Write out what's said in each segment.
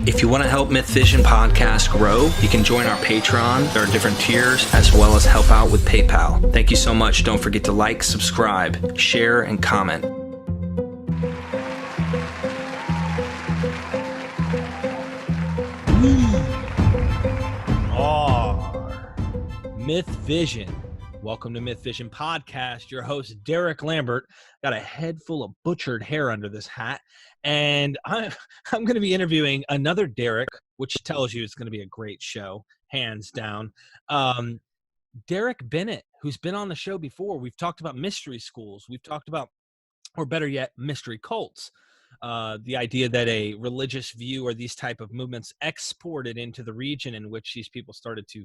If you want to help Myth Vision Podcast grow, you can join our Patreon. There are different tiers, as well as help out with PayPal. Thank you so much. Don't forget to like, subscribe, share, and comment. We are Myth Vision. Welcome to Myth Vision Podcast. Your host, Derreck Lambert. Got a head full of butchered hair under this hat. And I'm going to be interviewing another Derreck, which tells you it's going to be a great show, hands down. Derreck Bennett, who's been on the show before. We've talked about mystery schools. We've talked about, or better yet, mystery cults. The idea that a religious view or these type of movements exported into the region in which these people started to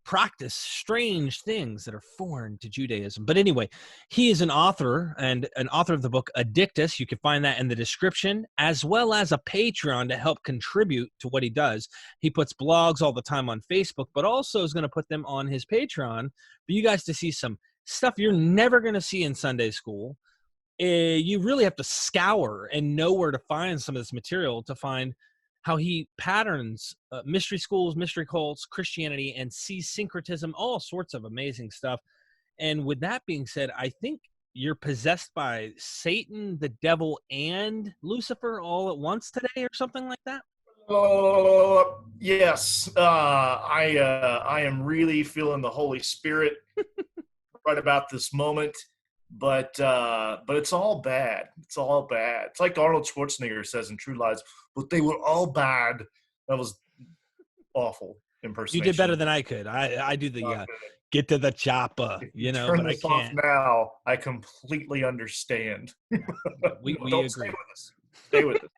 practice strange things that are foreign to Judaism. But anyway, he is an author and an author of the book Addictus. You can find that in the description, as well as a Patreon to help contribute to what he does. He puts blogs all the time on Facebook, but also is going to put them on his Patreon for you guys to see some stuff you're never going to see in Sunday school. You really have to scour and know where to find some of this material to find how he patterns mystery schools, mystery cults, Christianity, and sees syncretism, all sorts of amazing stuff. And with that being said, I think you're possessed by Satan, the devil, and Lucifer all at once today or something like that? Yes. I am really feeling the Holy Spirit right about this moment. But it's all bad. It's all bad. It's like Arnold Schwarzenegger says in True Lies, but they were all bad. That was awful impersonation. You did better than I could. I do the get to the chopper, you know, turn but this I can't. off now. I completely understand. We Don't agree. Stay with us. Stay with us.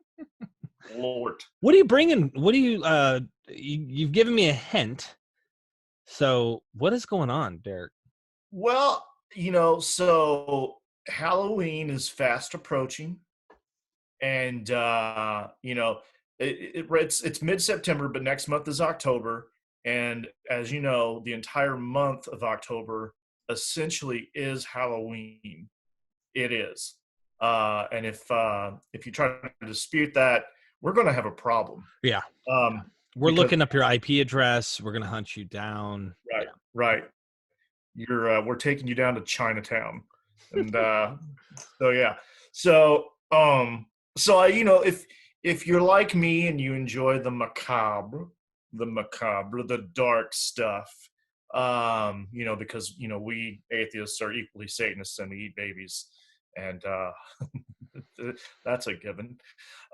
Lord. What are you bringing? What do you've given me a hint. So what is going on, Derreck? Well, so Halloween is fast approaching, and it's mid-September, but next month is October, and as you know, the entire month of October essentially is Halloween. It is, and if you try to dispute that, we're going to have a problem. Yeah, we're looking up your IP address. We're going to hunt you down. Right, right. We're taking you down to Chinatown, and if you're like me and you enjoy the macabre, the dark stuff, because we atheists are equally Satanists and we eat babies, and that's a given.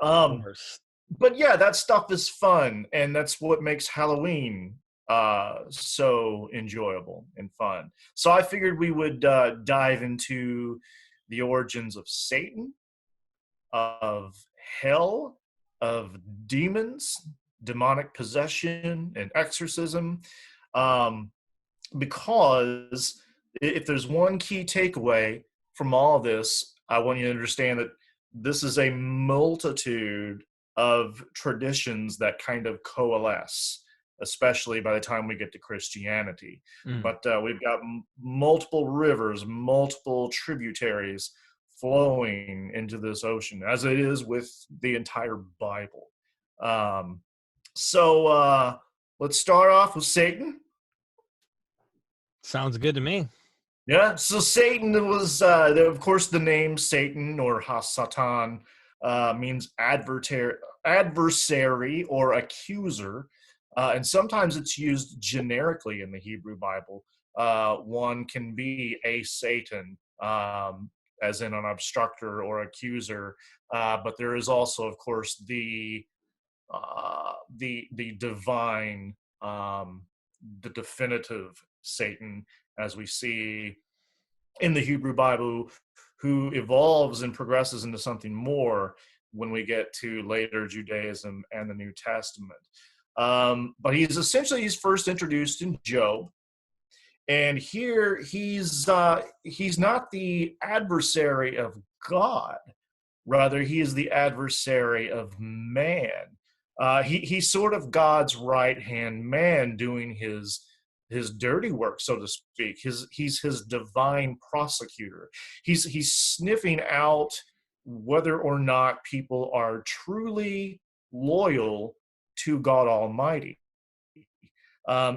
But yeah, that stuff is fun, and that's what makes Halloween so enjoyable and fun. So I figured we would dive into the origins of Satan, of hell, of demons, demonic possession, and exorcism. Because if there's one key takeaway from all of this, I want you to understand that this is a multitude of traditions that kind of coalesce, especially by the time we get to Christianity. But we've got multiple rivers, multiple tributaries flowing into this ocean, as it is with the entire Bible. So let's start off with Satan. Sounds good to me. Yeah, so Satan was, of course, the name Satan or Hasatan means adversary or accuser. And sometimes it's used generically in the Hebrew Bible. One can be a Satan, as in an obstructor or accuser. But there is also, of course, the divine, the definitive Satan, as we see in the Hebrew Bible, who evolves and progresses into something more when we get to later Judaism and the New Testament. But he's first introduced in Job, and here he's not the adversary of God, rather he is the adversary of man. He's sort of God's right-hand man doing his dirty work, so to speak. He's his divine prosecutor. He's sniffing out whether or not people are truly loyal to God Almighty.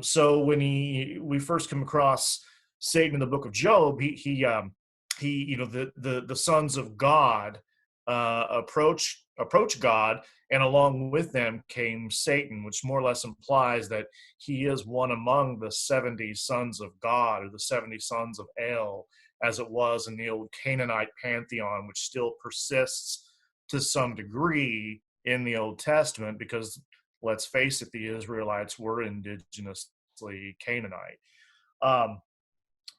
So when we first come across Satan in the book of Job, he the sons of God approach God, and along with them came Satan, which more or less implies that he is one among the 70 sons of God, or the 70 sons of El, as it was in the old Canaanite pantheon, which still persists to some degree in the Old Testament, because let's face it, the Israelites were indigenously Canaanite.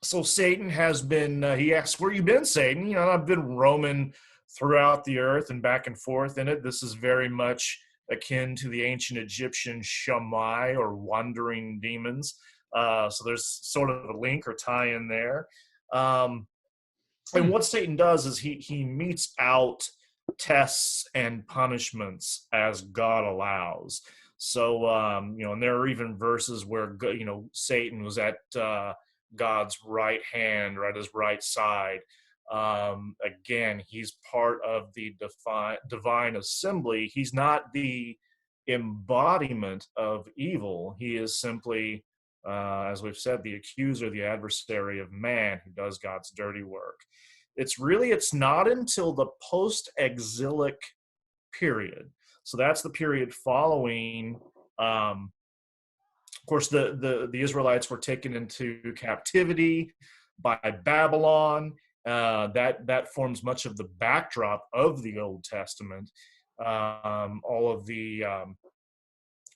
So Satan has been, he asks, where you been, Satan? You know, I've been roaming throughout the earth and back and forth in it. This is very much akin to the ancient Egyptian Shammai, or wandering demons. So there's sort of a link or tie in there. And what Satan does is he metes out tests and punishments as God allows. So, and there are even verses where, Satan was at God's right hand, or at his right side. Again, he's part of the divine assembly. He's not the embodiment of evil. He is simply, as we've said, the accuser, the adversary of man, who does God's dirty work. It's not until the post-exilic period. So that's the period following, of course, the Israelites were taken into captivity by Babylon. That forms much of the backdrop of the Old Testament. All of the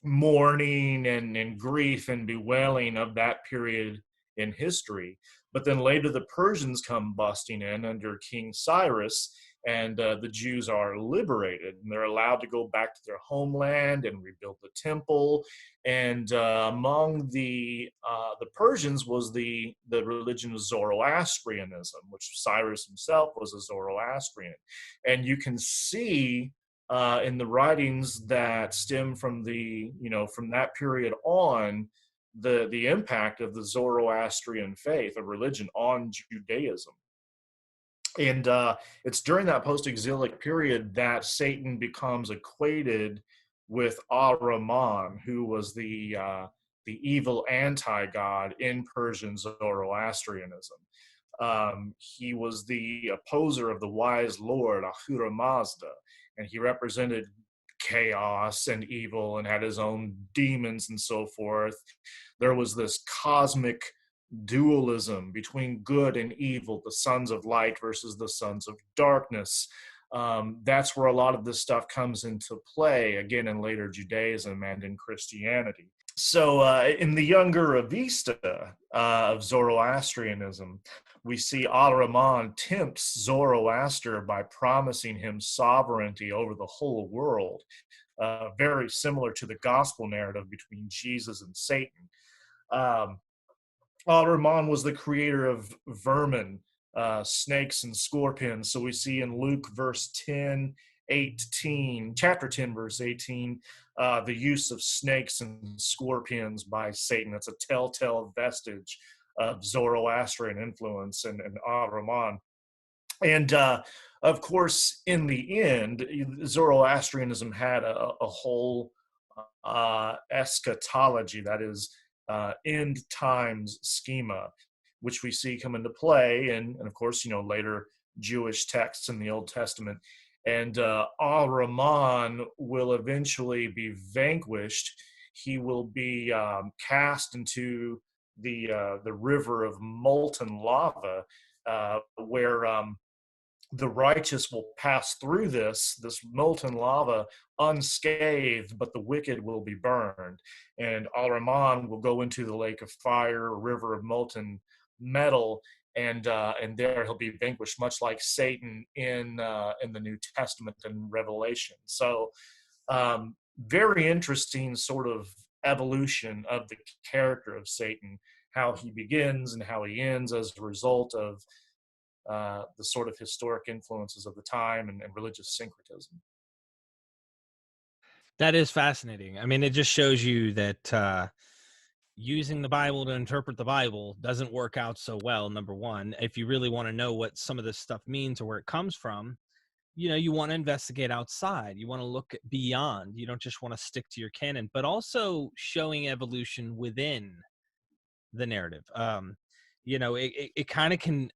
mourning and grief and bewailing of that period in history. But then later the Persians come busting in under King Cyrus, and the Jews are liberated, and they're allowed to go back to their homeland and rebuild the temple. And among the Persians was the religion of Zoroastrianism, which Cyrus himself was a Zoroastrian. And you can see in the writings that stem from from that period on, the impact of the Zoroastrian faith, of religion, on Judaism. And it's during that post-exilic period that Satan becomes equated with Ahriman, who was the evil anti-god in Persian Zoroastrianism. He was the opposer of the wise Lord Ahura Mazda, and he represented chaos and evil and had his own demons and so forth. There was this cosmic dualism between good and evil, the sons of light versus the sons of darkness. That's where a lot of this stuff comes into play, again, in later Judaism and in Christianity. So in the younger Avesta of Zoroastrianism, we see Ahriman tempts Zoroaster by promising him sovereignty over the whole world, very similar to the gospel narrative between Jesus and Satan. Ahriman was the creator of vermin, snakes, and scorpions. So we see in Luke chapter 10, verse 18, the use of snakes and scorpions by Satan. It's a telltale vestige of Zoroastrian influence and Ahriman. And of course, in the end, Zoroastrianism had a whole eschatology, that is, end times schema, which we see come into play, and of course, later Jewish texts in the Old Testament. And Ahriman will eventually be vanquished. He will be cast into the river of molten lava, where the righteous will pass through this molten lava unscathed, but the wicked will be burned. And Ahriman will go into the lake of fire, a river of molten metal, and there he'll be vanquished, much like Satan in the New Testament and Revelation. So very interesting sort of evolution of the character of Satan, how he begins and how he ends as a result of the sort of historic influences of the time and religious syncretism. That is fascinating. I mean, it just shows you that using the Bible to interpret the Bible doesn't work out so well, number one. If you really want to know what some of this stuff means or where it comes from, you want to investigate outside. You want to look beyond. You don't just want to stick to your canon, but also showing evolution within the narrative. It kind of can,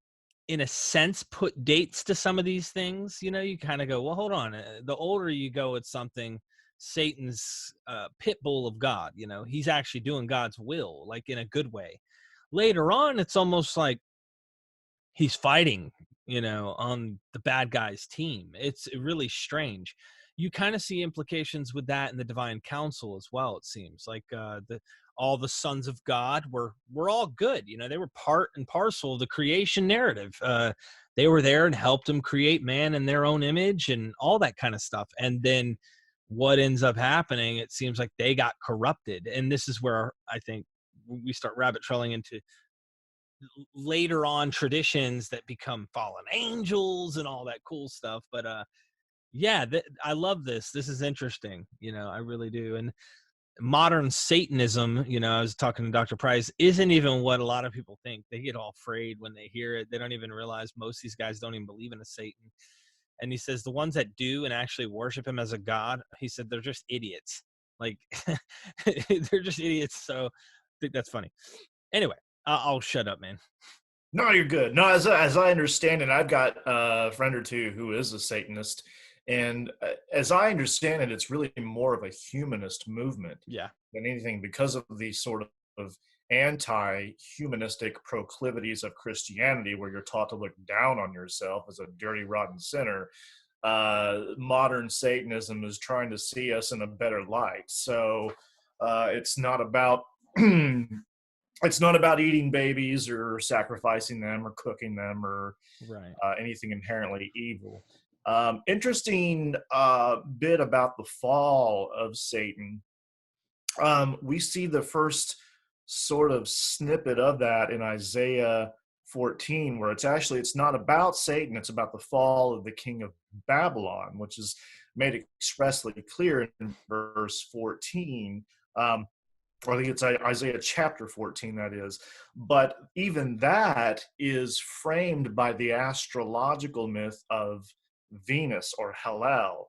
in a sense, put dates to some of these things. You kind of go, well, hold on. The older you go at something, Satan's pit bull of God, he's actually doing God's will, like in a good way. Later on, it's almost like he's fighting, on the bad guy's team. It's really strange. You kind of see implications with that in the divine council as well. It seems like all the sons of God were all good. They were part and parcel of the creation narrative. They were there and helped them create man in their own image and all that kind of stuff. And then what ends up happening, it seems like they got corrupted. And this is where I think we start rabbit trailing into later on traditions that become fallen angels and all that cool stuff. But I love this. This is interesting. I really do. And modern Satanism, I was talking to Dr. Price, isn't even what a lot of people think. They get all afraid when they hear it. They don't even realize most of these guys don't even believe in a Satan. And he says the ones that do and actually worship him as a god, he said they're just idiots. Like they're just idiots. So I think that's funny. Anyway, I'll shut up, man. No, you're good. No, as I understand it, I've got a friend or two who is a Satanist. And as I understand it, it's really more of a humanist movement than anything, because of the sort of anti-humanistic proclivities of Christianity, where you're taught to look down on yourself as a dirty, rotten sinner. Modern Satanism is trying to see us in a better light. So it's not about it's not about eating babies or sacrificing them or cooking them or anything inherently evil. Interesting bit about the fall of Satan. We see the first sort of snippet of that in Isaiah 14, where it's not about Satan, it's about the fall of the king of Babylon, which is made expressly clear in verse 14. I think it's Isaiah chapter 14, that is. But even that is framed by the astrological myth of Venus, or Hallel.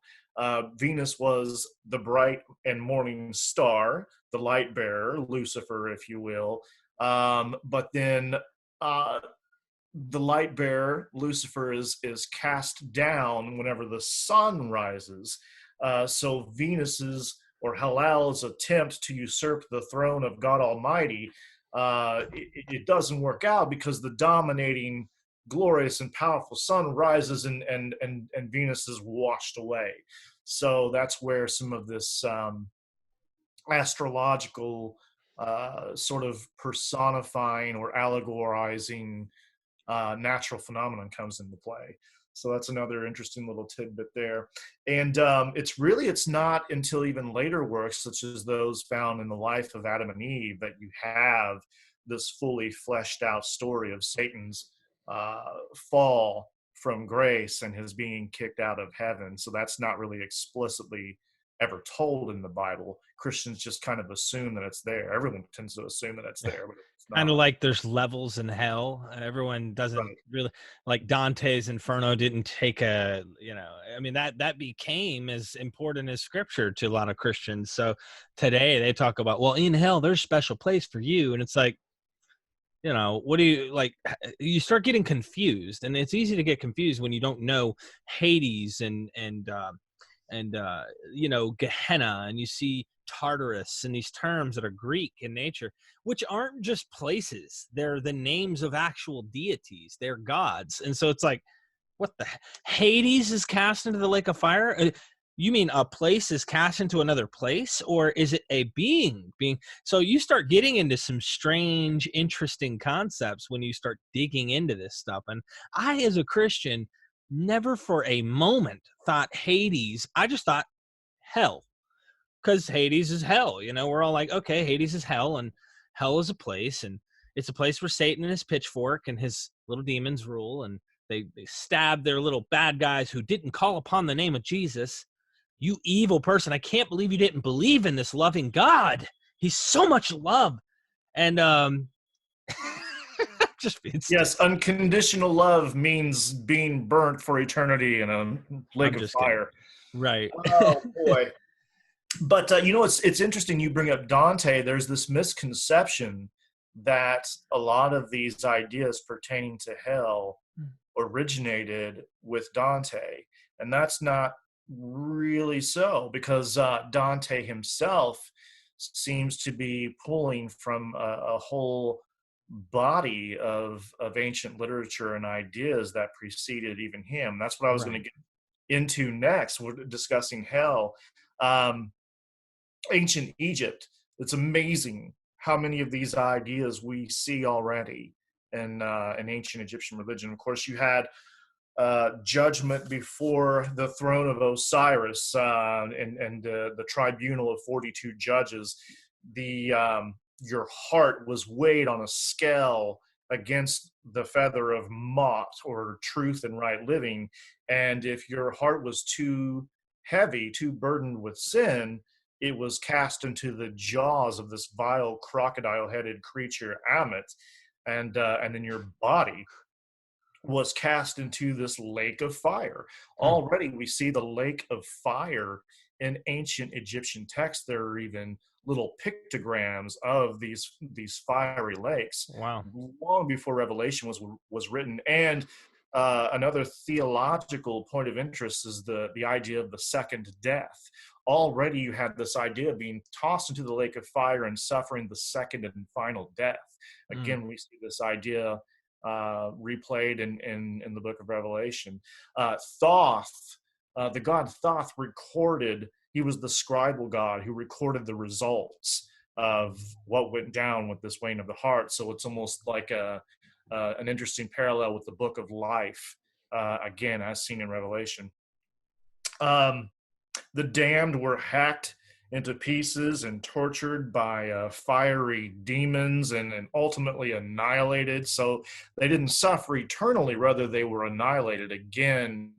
Venus was the bright and morning star, the light bearer, Lucifer, if you will. But then the light bearer, Lucifer, is cast down whenever the sun rises. So Venus's, or Hallel's, attempt to usurp the throne of God Almighty, it doesn't work out, because the dominating, glorious and powerful sun rises and Venus is washed away. So that's where some of this astrological sort of personifying or allegorizing natural phenomenon comes into play. So that's another interesting little tidbit there. And it's not until even later works, such as those found in the life of Adam and Eve, that you have this fully fleshed out story of Satan's fall from grace and his being kicked out of heaven. So that's not really explicitly ever told in the Bible. Christians just kind of assume that it's there. Everyone tends to assume that it's there, but it's not. Kind of like there's levels in hell. Everyone doesn't really, like Dante's Inferno didn't take that became as important as scripture to a lot of Christians. So today they talk about, well, in hell, there's a special place for you. And it's like, what do you like? You start getting confused, and it's easy to get confused when you don't know Hades and Gehenna, and you see Tartarus and these terms that are Greek in nature, which aren't just places. They're the names of actual deities. They're gods. And so it's like, what the Hades is cast into the lake of fire? You mean a place is cast into another place, or is it a being? So you start getting into some strange, interesting concepts when you start digging into this stuff. And I, as a Christian, never for a moment thought Hades. I just thought hell, because Hades is hell. We're all like, okay, Hades is hell, and hell is a place, and it's a place where Satan and his pitchfork and his little demons rule, and they stab their little bad guys who didn't call upon the name of Jesus. You evil person, I can't believe you didn't believe in this loving God. He's so much love. And Just being Yes, unconditional love means being burnt for eternity in a lake I'm of just kidding. fire. Right. Oh boy. But you know, it's interesting you bring up Dante. There's this misconception that a lot of these ideas pertaining to hell originated with Dante, and that's not really so, because Dante himself seems to be pulling from a whole body of ancient literature and ideas that preceded even him. That's what I was going Right. to get into next. We're discussing hell. Um, Ancient Egypt. It's amazing how many of these ideas we see already in ancient Egyptian religion. Of course, you had judgment before the throne of Osiris and the tribunal of 42 judges. Your heart was weighed on a scale against the feather of Mot, or truth and right living. And if your heart was too heavy, too burdened with sin, it was cast into the jaws of this vile crocodile-headed creature, Ammit, and then your body was cast into this lake of fire. Hmm. Already we see the lake of fire in ancient Egyptian texts. There are even little pictograms of these fiery lakes Wow. long before Revelation was written. And another theological point of interest is the idea of the second death. Already you had this idea of being tossed into the lake of fire and suffering the second and final death. Mm. Again, we see this idea replayed in the book of Revelation. Thoth, the god Thoth, recorded, he was the scribal god who recorded the results of what went down with this weighing of the heart. So it's almost like an interesting parallel with the book of life, again, as seen in Revelation. The damned were hacked into pieces and tortured by fiery demons and ultimately annihilated. So they didn't suffer eternally, rather they were annihilated. Again,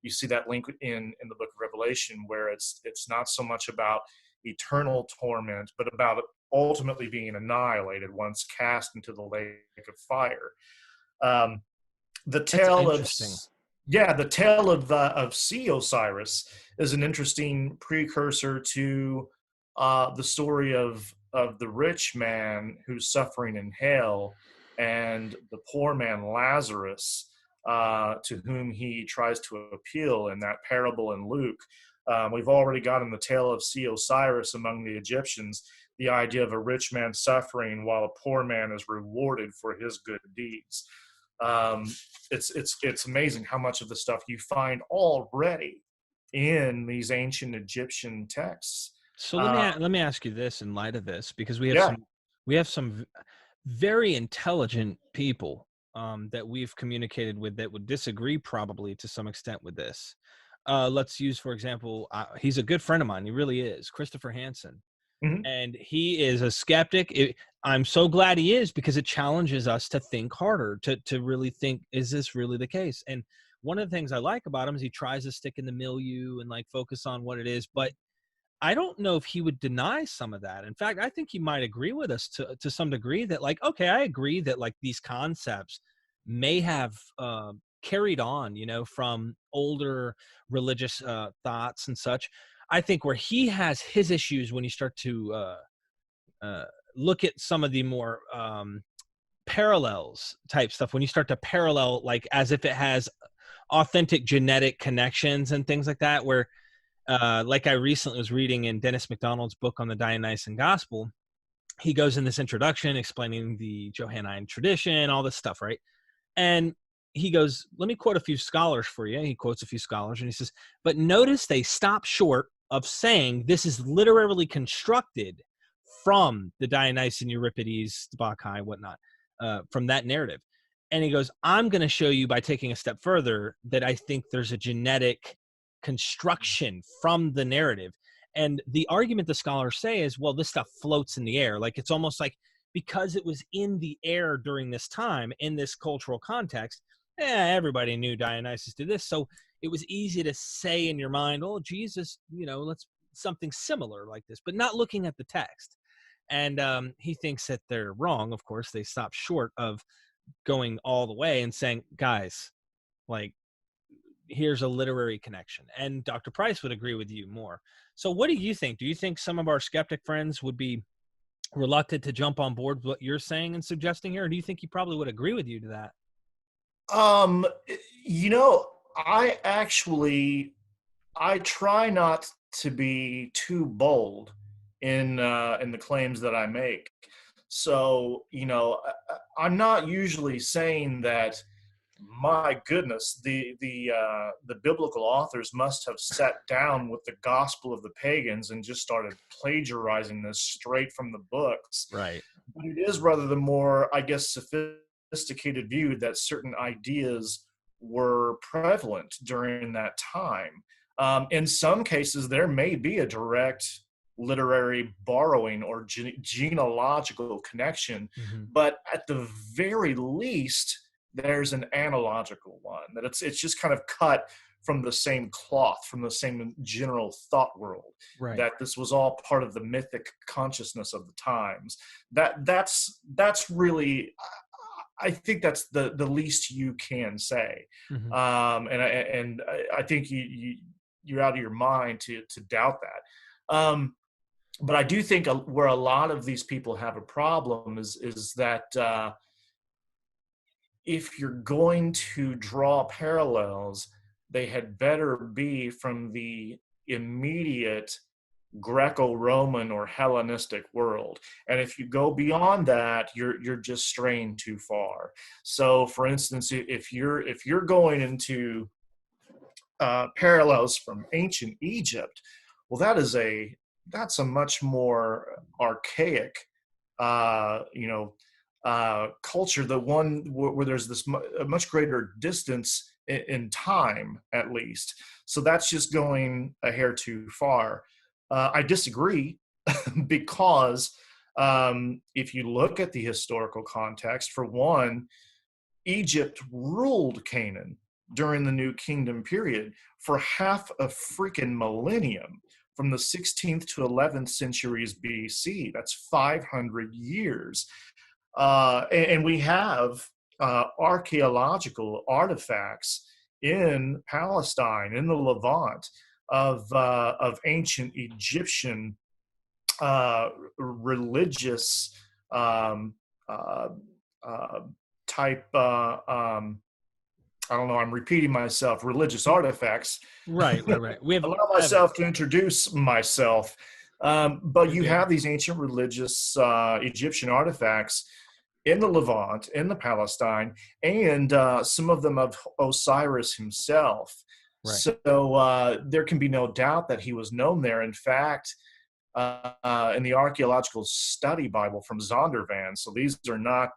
you see that link in the book of Revelation, where it's not so much about eternal torment, but about ultimately being annihilated once cast into the lake of fire. The That's tale of interesting. the tale of sea Osiris is an interesting precursor to the story of the rich man who's suffering in hell, and the poor man Lazarus, to whom he tries to appeal in that parable in Luke. We've already got in the tale of sea Osiris among the Egyptians the idea of a rich man suffering while a poor man is rewarded for his good deeds. It's amazing how much of the stuff you find already in these ancient Egyptian texts. So Uh, let me ask you this in light of this, because yeah. we have some very intelligent people that we've communicated with that would disagree probably to some extent with this. Let's use, for example, he's a good friend of mine. He really is, Christopher Hansen. Mhm. And he is a skeptic. I'm so glad he is, because it challenges us to think harder, to really think, is this really the case? And one of the things I like about him is he tries to stick in the milieu and like focus on what it is, but I don't know if he would deny some of that. In fact, I think he might agree with us to some degree that, like, okay, I agree that like these concepts may have carried on, you know, from older religious thoughts and such. I think where he has his issues when you start to look at some of the more parallels type stuff, when you start to parallel, like as if it has authentic genetic connections and things like that, where like I recently was reading in Dennis MacDonald's book on the Dionysian Gospel, he goes in this introduction explaining the Johannine tradition, all this stuff, right? And he goes, let me quote a few scholars for you. He quotes a few scholars and he says, but notice they stop short of saying this is literally constructed from the Dionysian, Euripides, the Bacchae, whatnot, from that narrative. And he goes, I'm going to show you by taking a step further that I think there's a genetic construction from the narrative. And the argument the scholars say is, well, this stuff floats in the air. Like it's almost like because it was in the air during this time, in this cultural context, everybody knew Dionysus did this. So it was easy to say in your mind, oh, Jesus, you know, let's something similar like this, but not looking at the text. And he thinks that they're wrong. Of course, they stop short of going all the way and saying, guys, like, here's a literary connection. And Dr. Price would agree with you more. So what do you think? Do you think some of our skeptic friends would be reluctant to jump on board with what you're saying and suggesting here? Or do you think he probably would agree with you to that? Um, you know, I try not to be too bold in the claims that I make. So, I'm not usually saying that, my goodness, the biblical authors must have sat down with the gospel of the pagans and just started plagiarizing this straight from the books. Right. But it is rather the more, I guess, sophisticated view that certain ideas were prevalent during that time. In some cases, there may be a direct literary borrowing or genealogical connection, Mm-hmm. but at the very least, there's an analogical one, that it's just kind of cut from the same cloth, from the same general thought world, Right. that this was all part of the mythic consciousness of the times. That's really, I think that's the least you can say. Mm-hmm. And I think you're out of your mind to doubt that. But I do think where a lot of these people have a problem is that if you're going to draw parallels, they had better be from the immediate Greco-Roman or Hellenistic world. And if you go beyond that, you're just straying too far. So, for instance, if you're going into parallels from ancient Egypt, well, that's a much more archaic, culture, the one where there's this a much greater distance in time, at least. So that's just going a hair too far. I disagree because if you look at the historical context, for one, Egypt ruled Canaan during the New Kingdom period for half a freaking millennium, from the 16th to 11th centuries BC. That's 500 years. And we have archaeological artifacts in Palestine, in the Levant, of ancient Egyptian religious uh, type. I don't know. I'm repeating myself. Religious artifacts. Right. We have Allow myself to introduce myself. But you have these ancient religious Egyptian artifacts in the Levant, in the Palestine, and some of them of Osiris himself. Right. So there can be no doubt that he was known there. In fact, in the Archaeological Study Bible from Zondervan, so these are not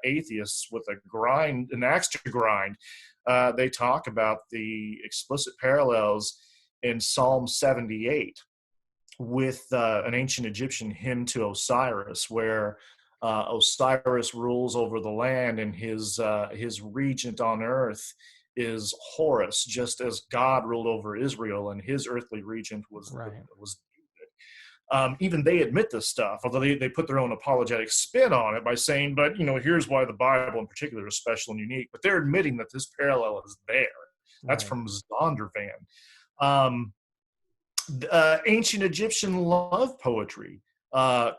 atheists with an axe to grind. They talk about the explicit parallels in Psalm 78 with an ancient Egyptian hymn to Osiris, where Osiris rules over the land, and his regent on earth is Horus, just as God ruled over Israel, and his earthly regent was even they admit this stuff, although they put their own apologetic spin on it by saying, but here's why the Bible in particular is special and unique. But they're admitting that this parallel is there. That's from Zondervan. Ancient Egyptian love poetry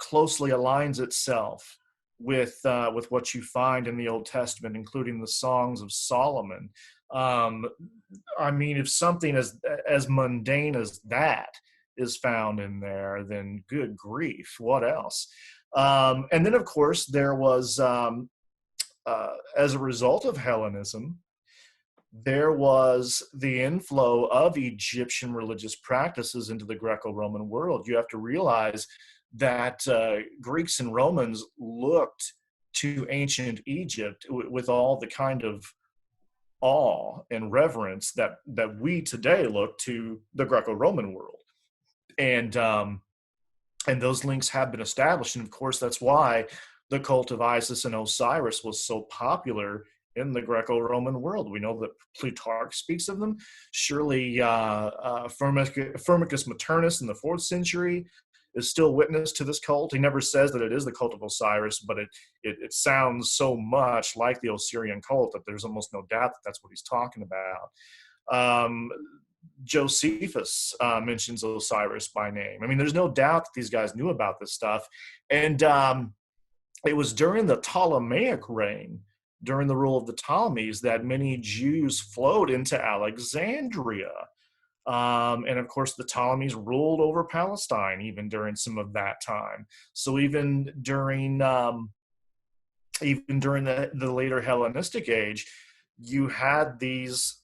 closely aligns itself with what you find in the Old Testament, including the Songs of Solomon. I mean, if something as mundane as that is found in there, then good grief, what else? And then, of course, there was, as a result of Hellenism, there was the inflow of Egyptian religious practices into the Greco-Roman world. You have to realize that Greeks and Romans looked to ancient Egypt with all the kind of awe and reverence that we today look to the Greco-Roman world. And those links have been established. And of course, that's why the cult of Isis and Osiris was so popular in the Greco-Roman world. We know that Plutarch speaks of them. Surely Firmicus Maternus in the 4th century is still witness to this cult. He never says that it is the cult of Osiris, but it sounds so much like the Osirian cult that there's almost no doubt that that's what he's talking about. Josephus mentions Osiris by name. I mean, there's no doubt that these guys knew about this stuff. And it was during the Ptolemaic reign, during the rule of the Ptolemies, that many Jews flowed into Alexandria. And of course, the Ptolemies ruled over Palestine even during some of that time. So even during the later Hellenistic age, you had these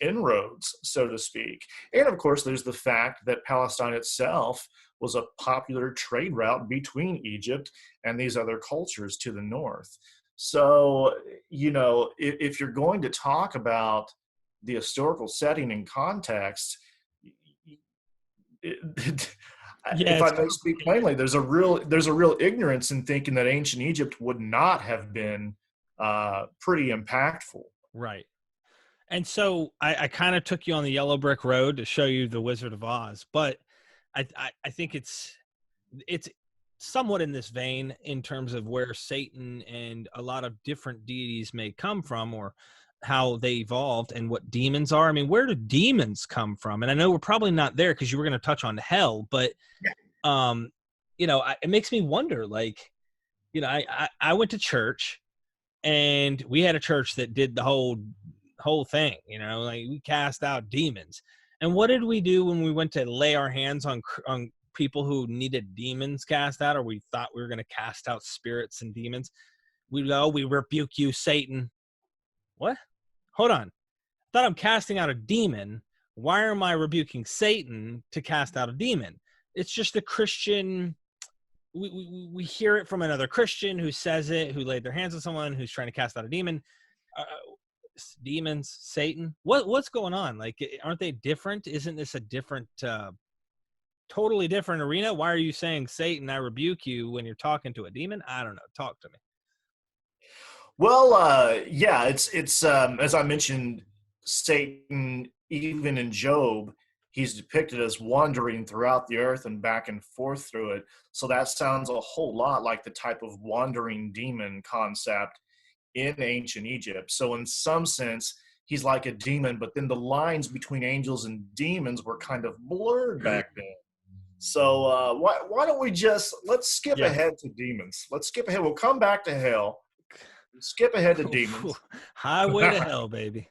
inroads, so to speak. And of course, there's the fact that Palestine itself was a popular trade route between Egypt and these other cultures to the north. So, if you're going to talk about the historical setting and context, if I may speak plainly, there's a real ignorance in thinking that ancient Egypt would not have been pretty impactful. Right. And so I kind of took you on the yellow brick road to show you the Wizard of Oz, but I think it's somewhat in this vein in terms of where Satan and a lot of different deities may come from, or how they evolved and what demons are. I mean, where do demons come from? And I know we're probably not there because you were going to touch on hell, but it makes me wonder, like, I went to church, and we had a church that did the whole thing, like we cast out demons. And what did we do when we went to lay our hands on people who needed demons cast out, or we thought we were going to cast out spirits and demons? We rebuke you, Satan. What? Hold on. I thought I'm casting out a demon. Why am I rebuking Satan to cast out a demon? It's just a Christian. We hear it from another Christian who says it, who laid their hands on someone who's trying to cast out a demon. Demons, Satan. What's going on? Like, aren't they different? Isn't this a different, totally different arena? Why are you saying, Satan, I rebuke you, when you're talking to a demon? I don't know. Talk to me. Well, yeah, it's as I mentioned, Satan, even in Job, he's depicted as wandering throughout the earth and back and forth through it. So that sounds a whole lot like the type of wandering demon concept in ancient Egypt. So in some sense, he's like a demon, but then the lines between angels and demons were kind of blurred back then. So why don't we let's skip ahead to demons. Let's skip ahead. We'll come back to hell. Skip ahead to demons. Highway to hell, baby.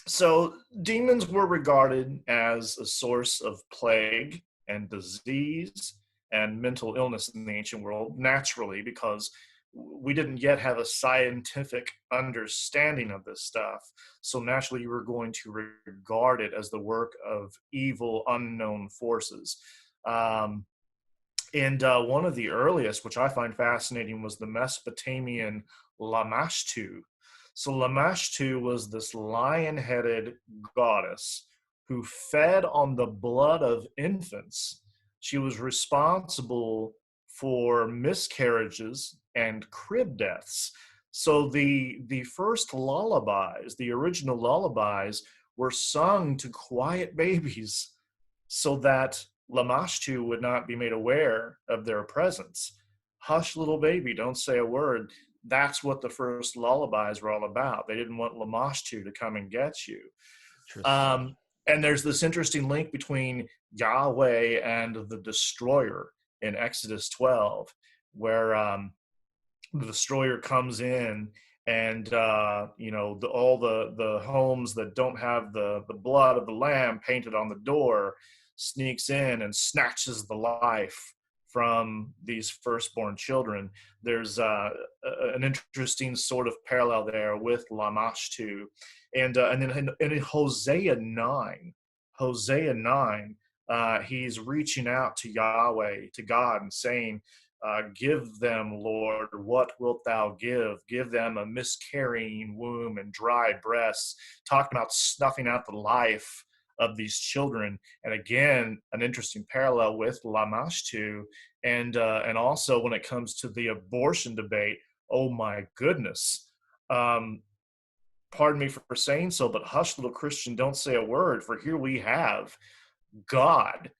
So demons were regarded as a source of plague and disease and mental illness in the ancient world, naturally, because we didn't yet have a scientific understanding of this stuff. So naturally, you were going to regard it as the work of evil, unknown forces. And one of the earliest, which I find fascinating, was the Mesopotamian Lamashtu. So Lamashtu was this lion-headed goddess who fed on the blood of infants. She was responsible for miscarriages and crib deaths. So the first lullabies, the original lullabies, were sung to quiet babies so that Lamashtu would not be made aware of their presence. Hush, little baby, don't say a word. That's what the first lullabies were all about. They didn't want Lamashtu to come and get you. And there's this interesting link between Yahweh and the destroyer in Exodus 12, where the destroyer comes in and all the homes that don't have the blood of the lamb painted on the door sneaks in and snatches the life from these firstborn children. There's an interesting sort of parallel there with Lamashtu. And then in Hosea 9, he's reaching out to Yahweh, to God, and saying, give them, Lord, what wilt thou give? Give them a miscarrying womb and dry breasts, talking about snuffing out the life of these children. And again, an interesting parallel with Lamashtu. And also when it comes to the abortion debate, oh my goodness. Pardon me for saying so, but hush, little Christian, don't say a word, for here we have God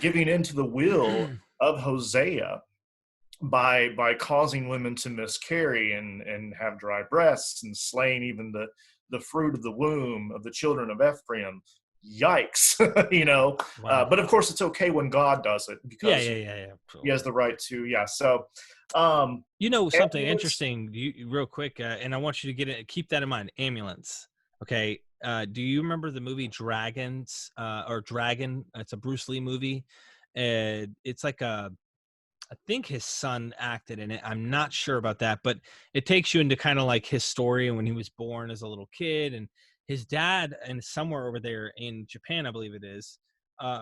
giving into the will of Hosea by causing women to miscarry and have dry breasts and slaying even the fruit of the womb of the children of Ephraim. Yikes. Wow. But of course it's okay when God does it, because Yeah. he has the right to. So Something ambulance. interesting, real quick, and I want you to keep that in mind. Ambulance. Okay. Do you remember the movie Dragons, or Dragon? It's a Bruce Lee movie. It's like I think his son acted in it. I'm not sure about that, but it takes you into kind of like his story and when he was born as a little kid, and his dad, and somewhere over there in Japan, I believe it is,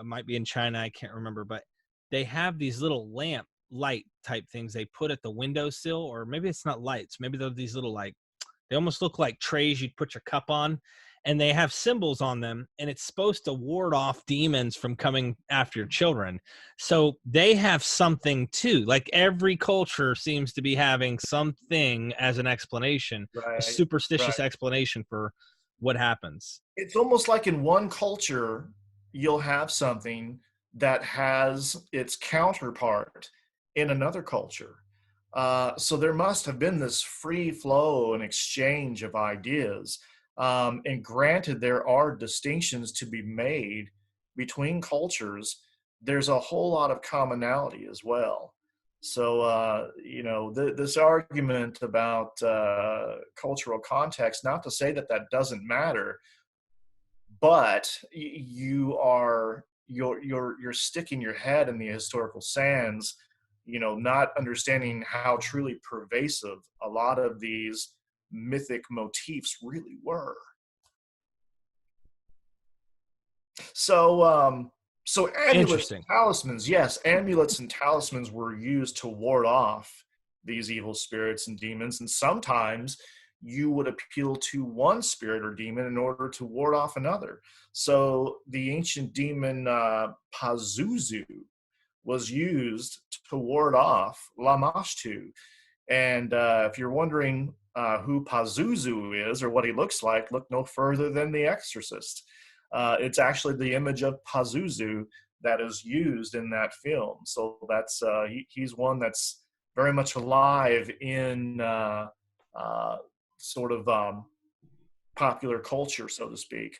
might be in China, I can't remember, but they have these little lamp light type things they put at the windowsill, or maybe it's not lights, maybe they're these little, like, they almost look like trays you'd put your cup on, and they have symbols on them, and it's supposed to ward off demons from coming after your children. So they have something too. Like every culture seems to be having something as an explanation, a Right, superstitious right. explanation for what happens. It's almost like in one culture, you'll have something that has its counterpart in another culture. So there must have been this free flow and exchange of ideas. And granted, there are distinctions to be made between cultures. There's a whole lot of commonality as well. So, this argument about cultural context, not to say that that doesn't matter, but you're sticking your head in the historical sands, not understanding how truly pervasive a lot of these mythic motifs really were. So amulets and Interesting. talismans, yes, amulets and talismans were used to ward off these evil spirits and demons, and sometimes you would appeal to one spirit or demon in order to ward off another. So the ancient demon Pazuzu was used to ward off Lamashtu. And if you're wondering who Pazuzu is or what he looks like, look no further than The Exorcist. It's actually the image of Pazuzu that is used in that film. So that's he's one that's very much alive in sort of popular culture, so to speak.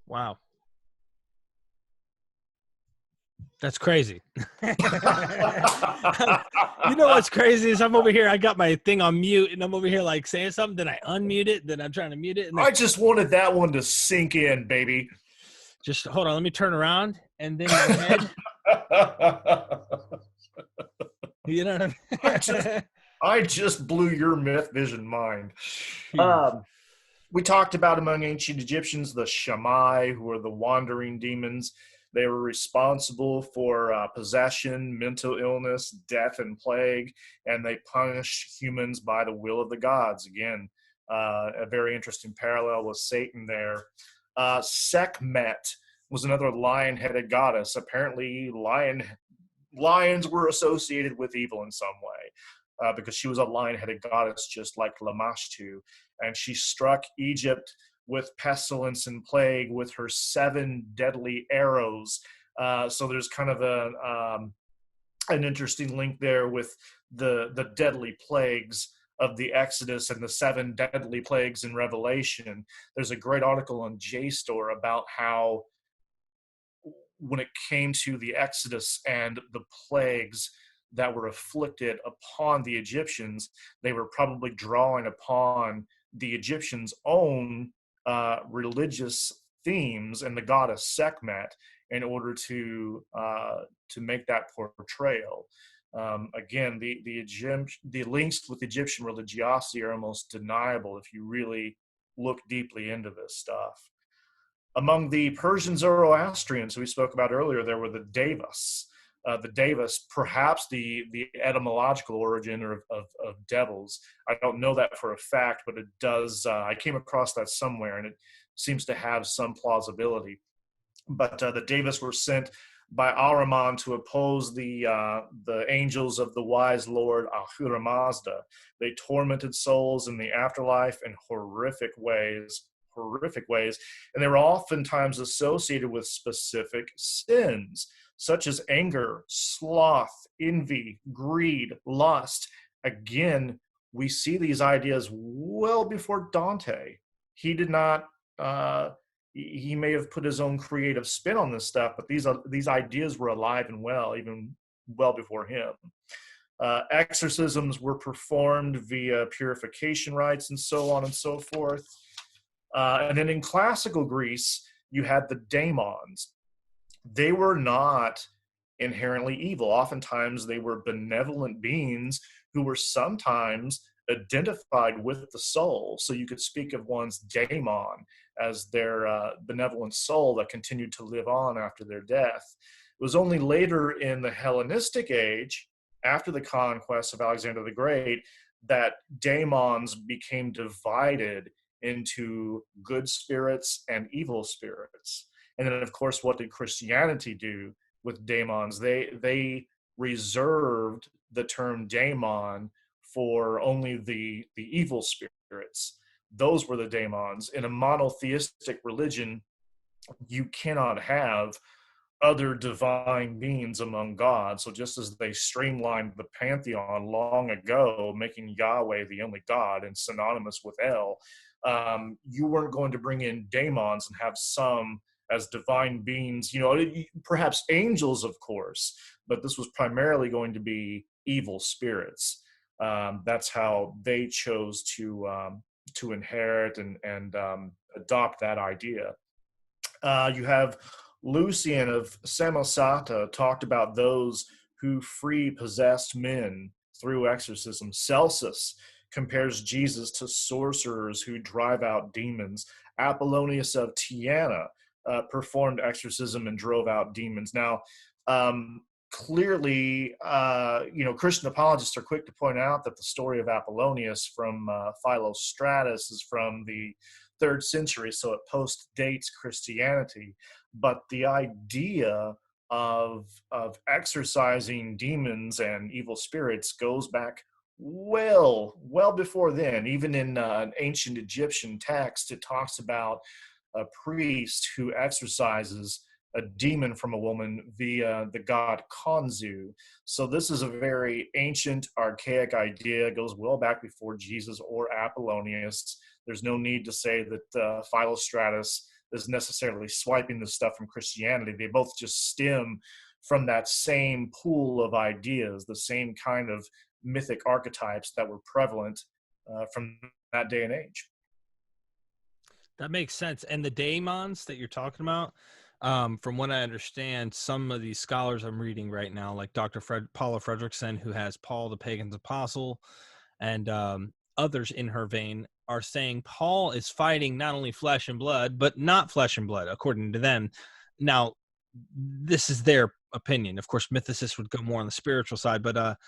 Wow. That's crazy. What's crazy is I'm over here, I got my thing on mute, and I'm over here like saying something, then I unmute it, then I'm trying to mute it, and then I just wanted that one to sink in, baby. just hold on, let me turn around, and then my head, you know what I I just blew your myth vision mind. mean? We talked about among ancient Egyptians the Shammai, who are the wandering demons. They were responsible for possession, mental illness, death, and plague, and they punished humans by the will of the gods. Again, a very interesting parallel with Satan there. Sekhmet was another lion-headed goddess. Apparently, lions were associated with evil in some way, because she was a lion-headed goddess, just like Lamashtu, and she struck Egypt with pestilence and plague with her 7 deadly arrows. So there's kind of an interesting link there with the deadly plagues of the Exodus and the 7 deadly plagues in Revelation. There's a great article on JSTOR about how when it came to the Exodus and the plagues that were afflicted upon the Egyptians, they were probably drawing upon the Egyptians' own religious themes and the goddess Sekhmet in order to make that portrayal. Again, the links with Egyptian religiosity are almost deniable if you really look deeply into this stuff. Among the Persian Zoroastrians who we spoke about earlier, there were the Devas. The Devas, perhaps the etymological origin of devils. I don't know that for a fact, but it does. I came across that somewhere, and it seems to have some plausibility. But the Devas were sent by Ahriman to oppose the angels of the wise Lord Ahura Mazda. They tormented souls in the afterlife in horrific ways. horrific ways, and they were oftentimes associated with specific sins, such as anger, sloth, envy, greed, lust. Again, we see these ideas well before Dante. He did not, he may have put his own creative spin on this stuff, but these ideas were alive and well, even well before him. Exorcisms were performed via purification rites and so on and so forth. And then in classical Greece, you had the daemons. They were not inherently evil. Oftentimes, they were benevolent beings who were sometimes identified with the soul. So you could speak of one's daemon as their benevolent soul that continued to live on after their death. It was only later in the Hellenistic age, after the conquest of Alexander the Great, that daemons became divided into good spirits and evil spirits. And then, of course, what did Christianity do with daemons? They reserved the term daemon for only the evil spirits. Those were the daemons. In a monotheistic religion, you cannot have other divine beings among gods. So just as they streamlined the pantheon long ago, making Yahweh the only God and synonymous with El, you weren't going to bring in daemons and have some as divine beings, perhaps angels, of course, but this was primarily going to be evil spirits. That's how they chose to inherit and adopt that idea. You have Lucian of Samosata talked about those who free possessed men through exorcism. Celsus compares Jesus to sorcerers who drive out demons. Apollonius of Tyana performed exorcism and drove out demons. Now, clearly, Christian apologists are quick to point out that the story of Apollonius from Philostratus is from the 3rd century, so it post-dates Christianity. But the idea of exorcising demons and evil spirits goes back well before then. Even in an ancient Egyptian text, it talks about a priest who exorcises a demon from a woman via the god Khonsu. So this is a very ancient, archaic idea. It goes well back before Jesus or Apollonius. There's no need to say that Philostratus is necessarily swiping this stuff from Christianity. They both just stem from that same pool of ideas, the same kind of mythic archetypes that were prevalent from that day and age. That makes sense. And the daemons that you're talking about, from what I understand, some of these scholars I'm reading right now, like Dr. Paula Fredrickson, who has Paul the Pagan's Apostle, and others in her vein, are saying Paul is fighting not only flesh and blood, but not flesh and blood, according to them. Now, this is their opinion. Of course, mythicists would go more on the spiritual side, but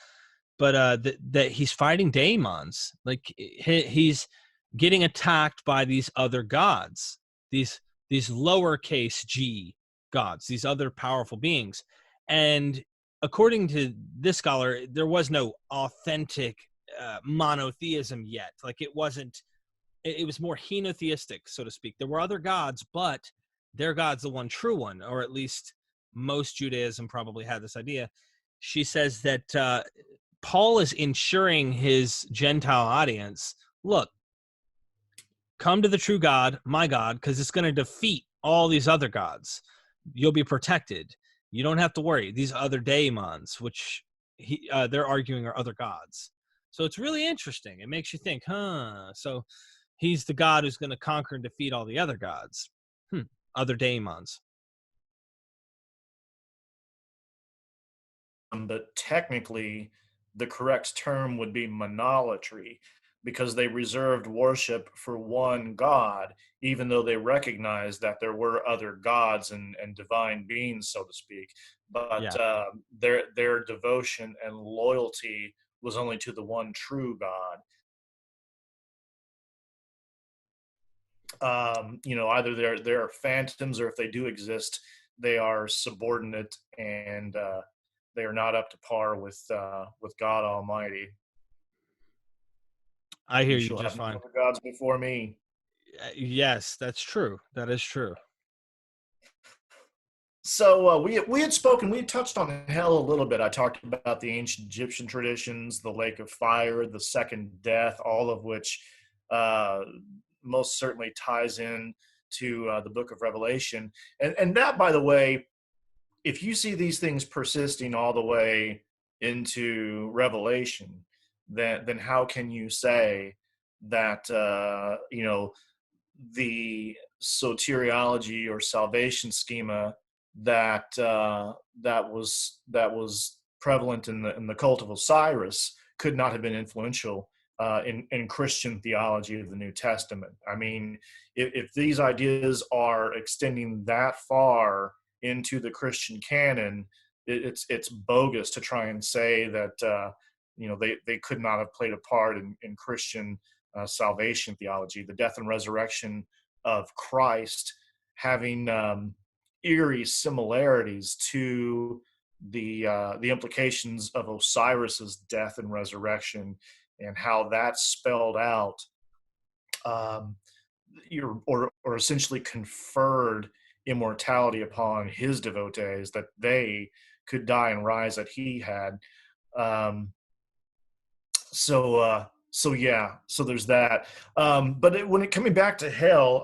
that he's fighting daemons. Like he's getting attacked by these other gods, these lowercase g gods, these other powerful beings. And according to this scholar, there was no authentic monotheism yet. Like it was more henotheistic, so to speak. There were other gods, but their God's the one true one, or at least most Judaism probably had this idea. She says that Paul is ensuring his Gentile audience, look, come to the true God, my God, because it's going to defeat all these other gods. You'll be protected. You don't have to worry. These other daemons, which they're arguing are other gods. So it's really interesting. It makes you think, so he's the God who's going to conquer and defeat all the other gods. Other daemons. But technically, the correct term would be monolatry, because they reserved worship for one God, even though they recognized that there were other gods and divine beings, so to speak. But their devotion and loyalty was only to the one true God. Either they're phantoms, or if they do exist, they are subordinate and they are not up to par with God Almighty. I hear you just fine. Other gods before me. Yes, that's true. That is true. So we had spoken, we had touched on hell a little bit. I talked about the ancient Egyptian traditions, the lake of fire, the second death, all of which uh, most certainly ties in to the book of Revelation. And that, by the way, if you see these things persisting all the way into Revelation, then how can you say that the soteriology or salvation schema that was prevalent in the cult of Osiris could not have been influential in Christian theology of the New Testament? I mean, if these ideas are extending that far into the Christian canon, it's bogus to try and say that they could not have played a part in Christian salvation theology. The death and resurrection of Christ having eerie similarities to the implications of Osiris's death and resurrection, and how that's spelled out, um, or essentially conferred immortality upon his devotees, that they could die and rise that he had. Um, so yeah, so there's that. When it coming back to hell,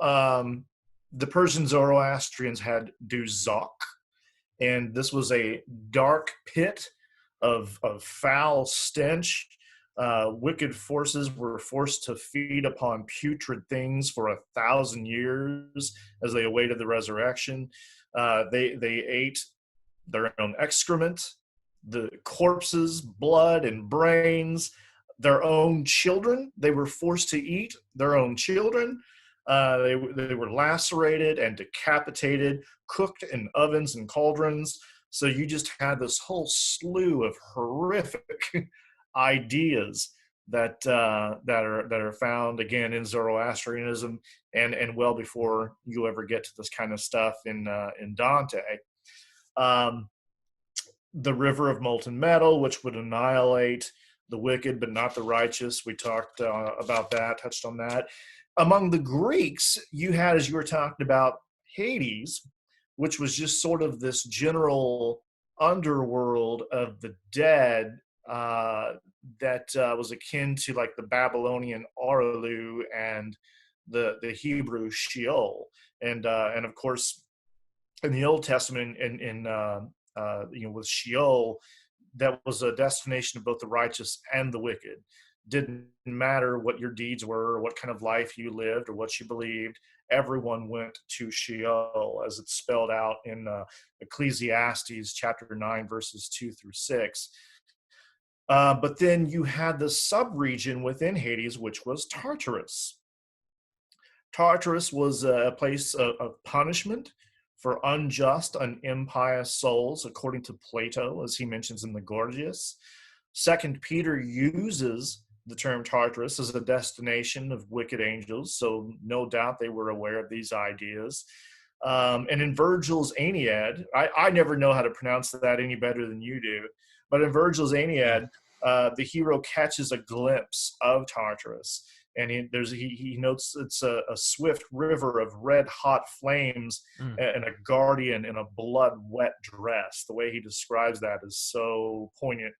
the Persian Zoroastrians had Duzak, and this was a dark pit of foul stench. Wicked forces were forced to feed upon putrid things for 1,000 years as they awaited the resurrection. They ate their own excrement, the corpses, blood, and brains. Their own children, they were forced to eat their own children. They were lacerated and decapitated, cooked in ovens and cauldrons. So you just had this whole slew of horrific ideas that are found again in Zoroastrianism, and well before you ever get to this kind of stuff in Dante. Um, the river of molten metal, which would annihilate the wicked but not the righteous. We talked about that, touched on that. Among the Greeks, you had, as you were talking about, Hades, which was just sort of this general underworld of the dead that was akin to like the Babylonian Arlu and the Hebrew Sheol, and of course in the Old Testament, with Sheol, that was a destination of both the righteous and the wicked. Didn't matter what your deeds were, or what kind of life you lived, or what you believed. Everyone went to Sheol, as it's spelled out in Ecclesiastes chapter 9, verses 2 through 6. But then you had the sub-region within Hades, which was Tartarus. Tartarus was a place of punishment for unjust and impious souls, according to Plato, as he mentions in the Gorgias. Second Peter uses the term Tartarus as a destination of wicked angels, so no doubt they were aware of these ideas. And in Virgil's Aeneid, I never know how to pronounce that any better than you do, but in Virgil's Aeneid, the hero catches a glimpse of Tartarus, and he notes it's a swift river of red-hot flames and a guardian in a blood-wet dress. The way he describes that is so poignant.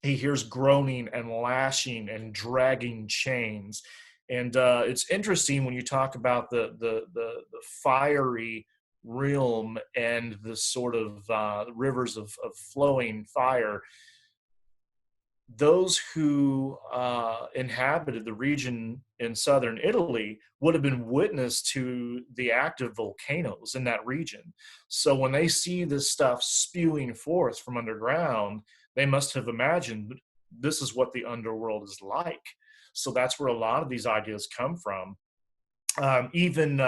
He hears groaning and lashing and dragging chains. And it's interesting when you talk about the fiery realm and the sort of rivers of flowing fire. Those who inhabited the region in southern Italy would have been witness to the active volcanoes in that region. So when they see this stuff spewing forth from underground, they must have imagined this is what the underworld is like. So that's where a lot of these ideas come from. Even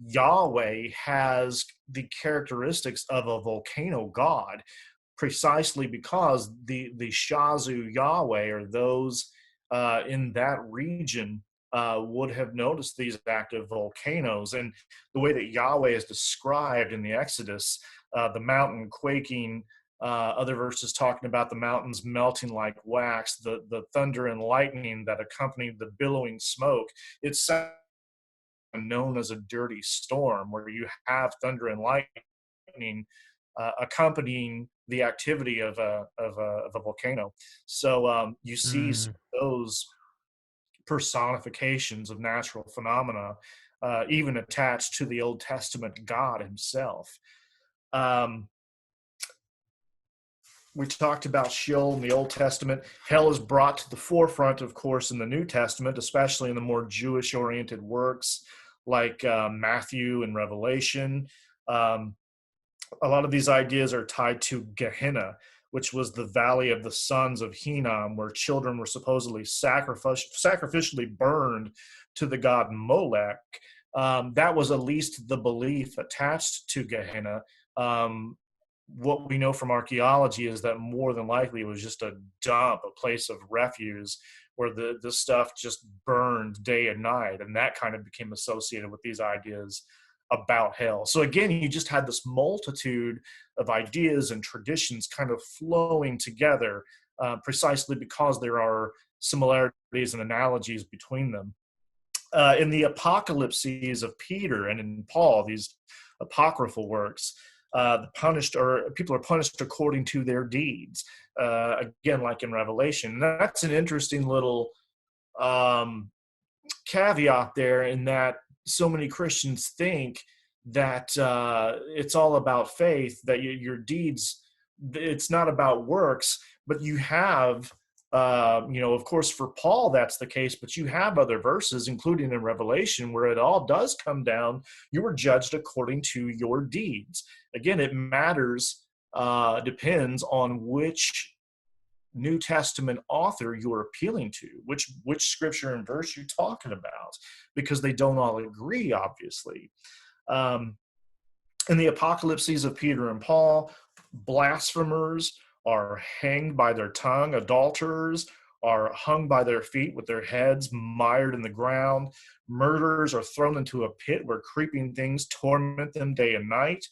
Yahweh has the characteristics of a volcano god, precisely because the Shazu Yahweh, or those in that region, would have noticed these active volcanoes. And the way that Yahweh is described in the Exodus, the mountain quaking Other verses talking about the mountains melting like wax, the thunder and lightning that accompanied the billowing smoke. It's known as a dirty storm, where you have thunder and lightning accompanying the activity of a volcano. So you see Mm. those personifications of natural phenomena, even attached to the Old Testament God himself. Um, we talked about Sheol in the Old Testament. Hell is brought to the forefront, of course, in the New Testament, especially in the more Jewish-oriented works like Matthew and Revelation. Um, a lot of these ideas are tied to Gehenna, which was the valley of the sons of Hinnom, where children were supposedly sacrificially burned to the god Molech. That was at least the belief attached to Gehenna. What we know from archaeology is that more than likely it was just a dump, a place of refuse where the stuff just burned day and night, and that kind of became associated with these ideas about hell. So again, you just had this multitude of ideas and traditions kind of flowing together, precisely because there are similarities and analogies between them. In the apocalypses of Peter and in Paul, these apocryphal works, people are punished according to their deeds. Again, like in Revelation, and that's an interesting little caveat there, in that so many Christians think that it's all about faith, that your deeds, it's not about works. But you have, of course, for Paul, that's the case, but you have other verses, including in Revelation, where it all does come down. You are judged according to your deeds. Again, it matters, depends on which New Testament author you're appealing to, which scripture and verse you're talking about, because they don't all agree, obviously. In the apocalypses of Peter and Paul, blasphemers are hanged by their tongue, adulterers are hung by their feet with their heads mired in the ground, murderers are thrown into a pit where creeping things torment them day and night.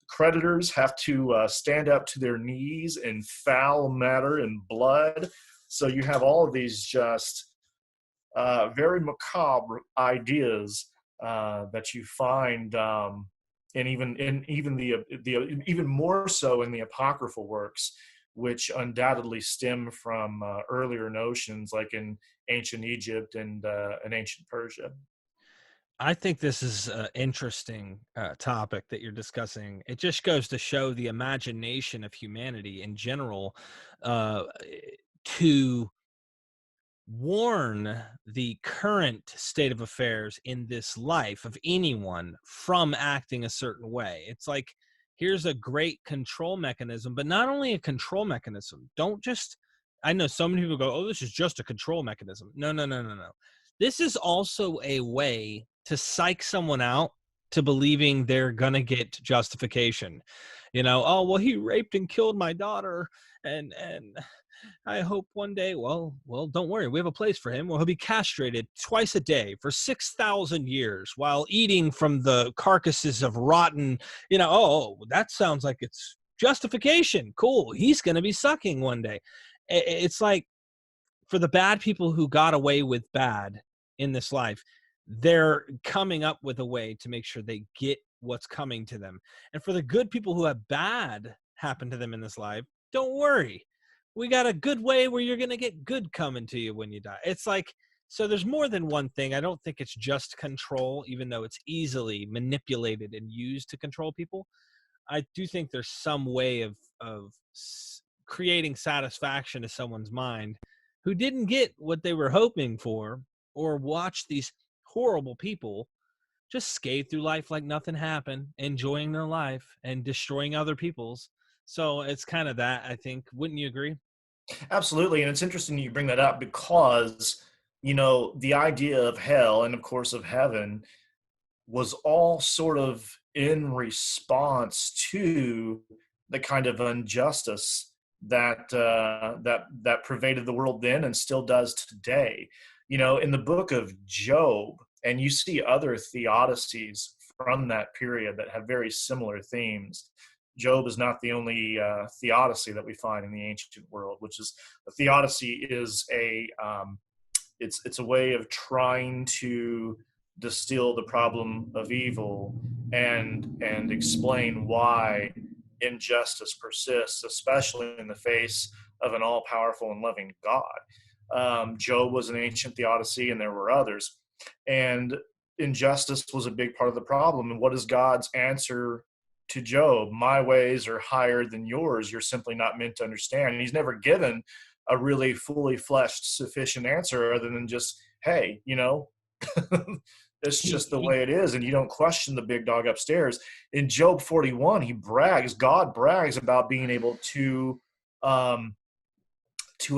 Creditors have to stand up to their knees in foul matter and blood. So you have all of these just very macabre ideas that you find, and even more so in the apocryphal works, which undoubtedly stem from earlier notions like in ancient Egypt and ancient Persia. I think this is an interesting topic that you're discussing. It just goes to show the imagination of humanity in general, to warn the current state of affairs in this life of anyone from acting a certain way. It's like, here's a great control mechanism, but not only a control mechanism. Don't just, I know so many people go, oh, this is just a control mechanism. No, no, no, no, no. This is also a way to psych someone out to believing they're going to get justification. Oh, well, he raped and killed my daughter, and I hope one day, well, don't worry. We have a place for him. Well, he'll be castrated twice a day for 6,000 years while eating from the carcasses of rotten, oh, that sounds like it's justification. Cool. He's going to be sucking one day. It's like, for the bad people who got away with bad in this life, they're coming up with a way to make sure they get what's coming to them. And for the good people who have bad happen to them in this life, don't worry. We got a good way where you're going to get good coming to you when you die. It's like, so there's more than one thing. I don't think it's just control, even though it's easily manipulated and used to control people. I do think there's some way of creating satisfaction to someone's mind who didn't get what they were hoping for, or watch these horrible people just skate through life like nothing happened, enjoying their life and destroying other people's. So it's kind of that, I think. Wouldn't you agree? Absolutely. And it's interesting you bring that up, because, the idea of hell and, of course, of heaven was all sort of in response to the kind of injustice that pervaded the world then and still does today. In the book of Job, and you see other theodicies from that period that have very similar themes. Job is not the only theodicy that we find in the ancient world, which is a theodicy is it's a way of trying to distill the problem of evil and explain why injustice persists, especially in the face of an all-powerful and loving God. Job was an ancient theodicy, and there were others. And injustice was a big part of the problem. And what is God's answer to Job? My ways are higher than yours. You're simply not meant to understand. And he's never given a really fully fleshed, sufficient answer other than just, hey, it's just the way it is, and you don't question the big dog upstairs. In Job 41, God brags about being able to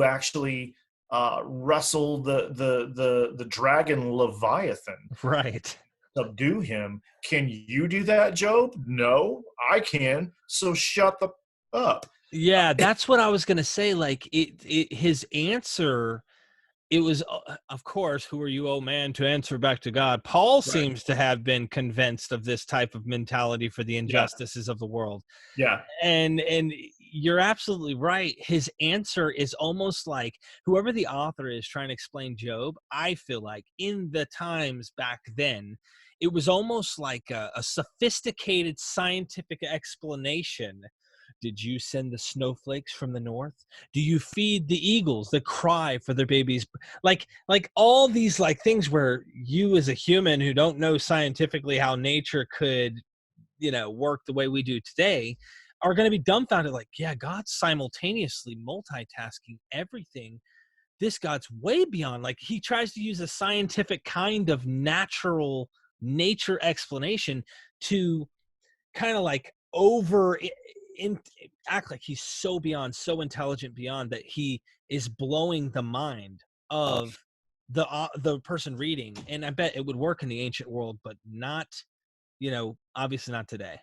actually wrestle the dragon Leviathan, Right. subdue him. Can you do that, Job? No, I can. So shut the up. Yeah, that's what I was gonna say. Like his answer, it was, of course, who are you, oh man, to answer back to God? Paul Right. seems to have been convinced of this type of mentality for the Yeah. injustices of the world. Yeah. And you're absolutely right. His answer is almost like whoever the author is trying to explain Job, I feel like in the times back then, it was almost like a sophisticated scientific explanation. Did you send the snowflakes from the north? Do you feed the eagles that cry for their babies? Like all these like things where you as a human who don't know scientifically how nature could, work the way we do today, are going to be dumbfounded. Like, yeah, God's simultaneously multitasking everything. This God's way beyond. Like, he tries to use a scientific kind of nature explanation to kind of like act like he's so beyond, so intelligent beyond, that he is blowing the mind of the person reading. And I bet it would work in the ancient world, but not, obviously not today.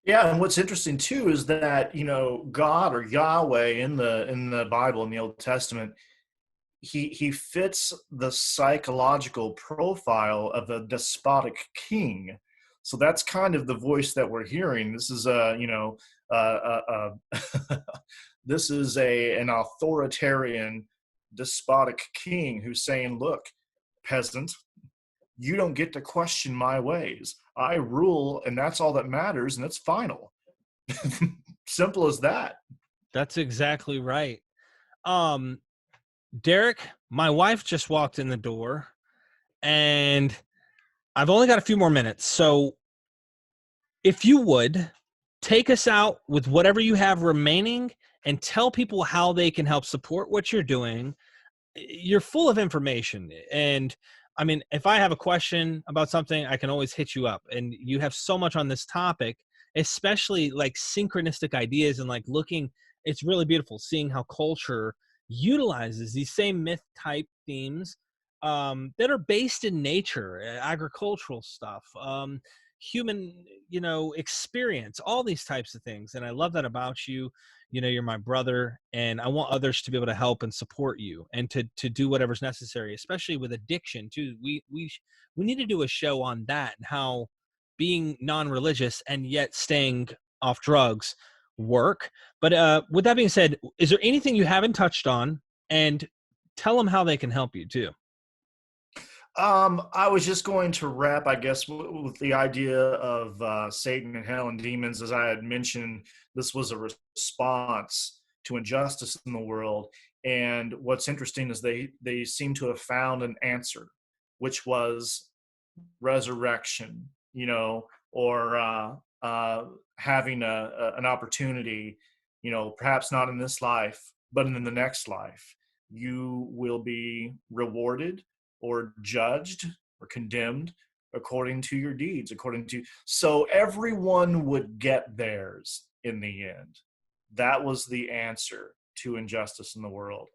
Yeah, and what's interesting too is that God or Yahweh in the Bible, in the Old Testament, he fits the psychological profile of a despotic king. So that's kind of the voice that we're hearing. This is this is an authoritarian, despotic king who's saying, "Look, peasant, you don't get to question my ways. I rule, and that's all that matters, and it's final." Simple as that. That's exactly right. Derek, my wife just walked in the door, and I've only got a few more minutes. So if you would take us out with whatever you have remaining and tell people how they can help support what you're doing. You're full of information. And I mean, if I have a question about something, I can always hit you up. And you have so much on this topic, especially like synchronistic ideas and like it's really beautiful seeing how culture utilizes these same myth type themes that are based in nature, agricultural stuff, human, experience, all these types of things. And I love that about you. You're my brother, and I want others to be able to help and support you and to do whatever's necessary, especially with addiction too. We need to do a show on that and how being non-religious and yet staying off drugs work. But with that being said, is there anything you haven't touched on? And tell them how they can help you too. I was just going to wrap, I guess, with the idea of Satan and hell and demons. As I had mentioned, this was a response to injustice in the world. And what's interesting is they seem to have found an answer, which was resurrection, or having an opportunity, perhaps not in this life, but in the next life. You will be rewarded or judged or condemned according to your deeds, so everyone would get theirs in the end. That was the answer to injustice in the world,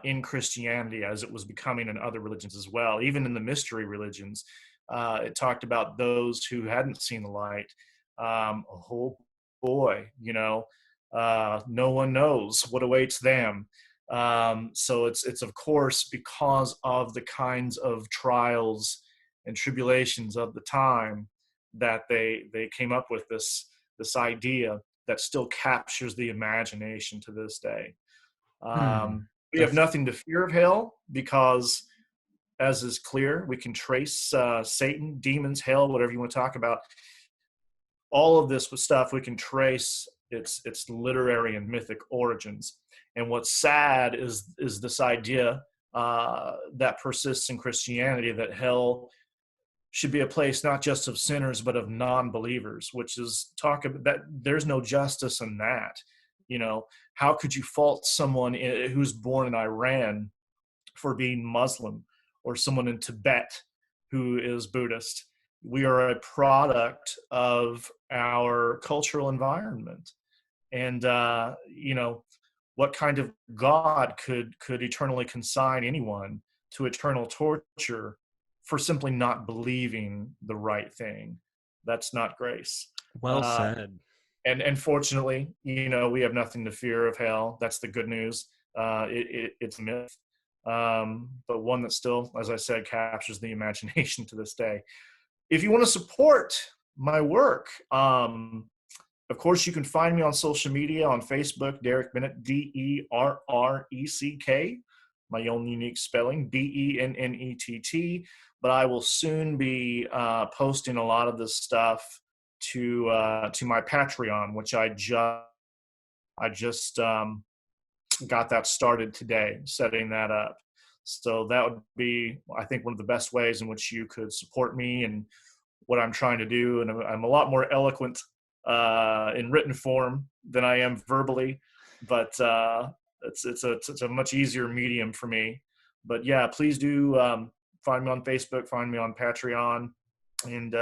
in Christianity, as it was becoming in other religions as well. Even in the mystery religions, it talked about those who hadn't seen the light. Oh boy, no one knows what awaits them. So it's of course because of the kinds of trials and tribulations of the time that they came up with this idea that still captures the imagination to this day. We have That's nothing to fear of hell because, as is clear, we can trace Satan, demons, hell, whatever you want to talk about. All of this stuff we can trace its literary and mythic origins. And what's sad is this idea that persists in Christianity, that hell should be a place not just of sinners but of non-believers, which is talk about that there's no justice in that. You know, how could you fault someone who's born in Iran for being Muslim, or someone in Tibet who is Buddhist? We are a product of our cultural environment. And, you know, what kind of God could eternally consign anyone to eternal torture for simply not believing the right thing? That's not grace. well said. And fortunately, you know, we have nothing to fear of hell. That's the good news. It's a myth, but one that still, as I said, captures the imagination to this day. If you want to support my work, of course, you can find me on social media, on Facebook, Derreck Bennett, Derreck, my own unique spelling, Bennett. But I will soon be posting a lot of this stuff to my Patreon, which I just got that started today, setting that up. So that would be, I think, one of the best ways in which you could support me and what I'm trying to do. And I'm a lot more eloquent in written form than I am verbally, but it's a much easier medium for me. But yeah, please do find me on Facebook, find me on Patreon, and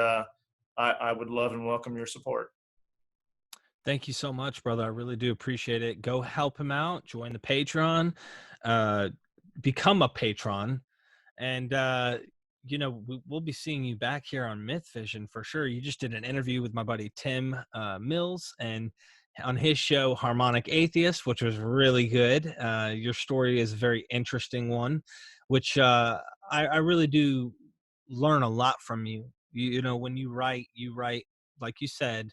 I would love and welcome your support. Thank you so much, brother. I really do appreciate it. Go help him out. Join the Patreon. Become a patron. And, you know, we'll be seeing you back here on Myth Vision for sure. You just did an interview with my buddy Tim Mills, and on his show, Harmonic Atheist, which was really good. Your story is a very interesting one, which I really do learn a lot from you. You know, when you write, like you said,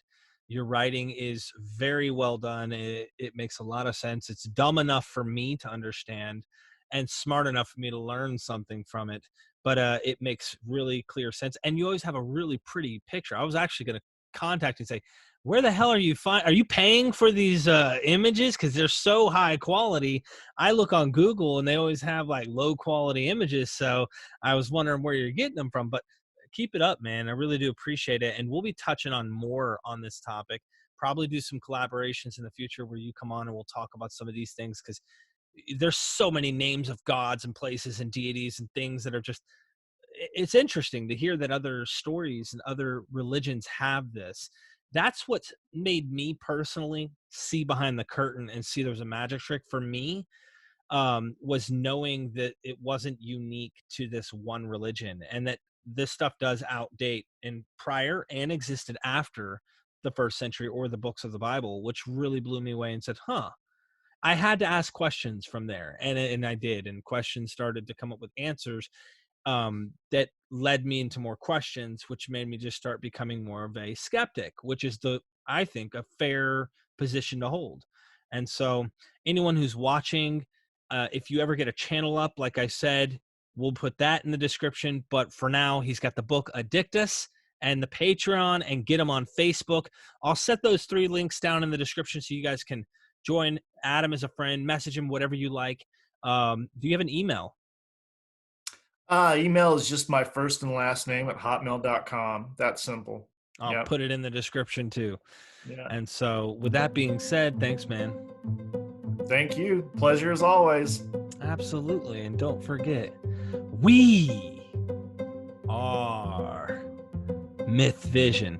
your writing is very well done. It makes a lot of sense. It's dumb enough for me to understand and smart enough for me to learn something from it. But it makes really clear sense. And you always have a really pretty picture. I was actually going to contact you and say, where the hell are you are you paying for these images? Because they're so high quality. I look on Google and they always have like low quality images. So I was wondering where you're getting them from. But keep it up, man. I really do appreciate it. And we'll be touching on more on this topic. Probably do some collaborations in the future where you come on and we'll talk about some of these things, because there's so many names of gods and places and deities and things that are just, it's interesting to hear that other stories and other religions have this. That's what's made me personally see behind the curtain and see there's a magic trick for me, was knowing that it wasn't unique to this one religion, and that this stuff does outdate in prior and existed after the 1st century or the books of the Bible, which really blew me away and said, I had to ask questions from there. And I did. And questions started to come up with answers that led me into more questions, which made me just start becoming more of a skeptic, which is I think, a fair position to hold. And so anyone who's watching, if you ever get a channel up, like I said, we'll put that in the description. But for now, he's got the book Addictus and the Patreon, and get him on Facebook. I'll set those 3 links down in the description so you guys can join Adam as a friend, message him, whatever you like. Do you have an email? Email is just my first and last name at hotmail.com. That's simple. I'll put it in the description too. Yeah. And so with that being said, thanks, man. Thank you. Pleasure as always. Absolutely. And don't forget, we are Myth Vision.